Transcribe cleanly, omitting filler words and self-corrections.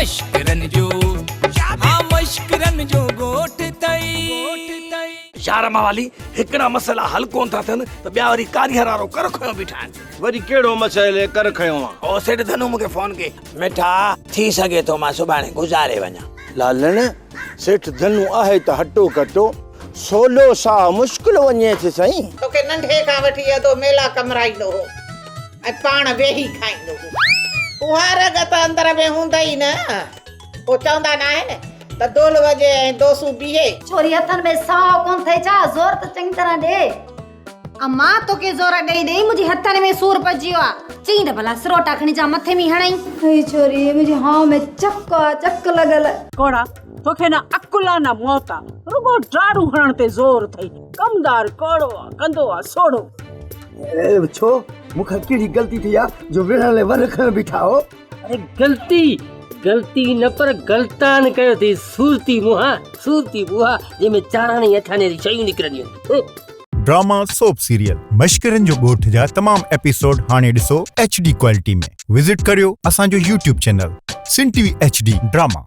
मश्करन जो हाँ मश्करन जो गोठ तई यार मावाली हिकड़ा मसला हल कोन था थियन त ॿिया वरी कारीगर वारो कर खयो बीठा आहिनि। वरी कहिड़ो मसइले कर खयो ओ सेठ धनु मूंखे फोन कई मिठा थी सघे थो मां सुभाणे गुज़ारे वञा। लालण सेठ धनु आहे त हटो कटो सोलो सा मुश्किल वञे थी सही। तोखे नंढे खां वठी अदो मेला कमराईंदो हो ऐं पाण वेही खाईंदो हो। उहा रग त अंदर में हूंदा ई न। पोइ चवंदा न आहिनि त दोल वजे ऐं दोसू बीहे। छोरी हथन में साव कोन थे छा जोर त चंगी तरह दे। अम्मा तोखे जोर ॾेई ॾेई मुंहिंजे हथनि में सूर पइजी वियो आहे। चई त भला सरोटा खणी जा मथे में हणई। हे छोरी मुंहिंजे हाव में चक लॻल। कोड़ा तोखे ना अकुला ना मौता रुगो डारू हणण ते जोर थई। कमदार कोड़ो कंदो आ सोड़ो। ए छो मुखा केड़ी गलती थी आ जो वेड़ाले वर खण बीठा हो। अरे गलती न पर गलतान कयो थी सूरती मुहा जंहिंमें चाराणी अठाणे जी शयूं निकिरंदियूं। ड्रामा सोप सीरियल मश्करन जो ॻोठ जा तमाम एपिसोड हाणे ॾिसो HD क्वालिटी में। विजिट करियो असांजो YouTube चैनल सिन TV HD ड्रामा।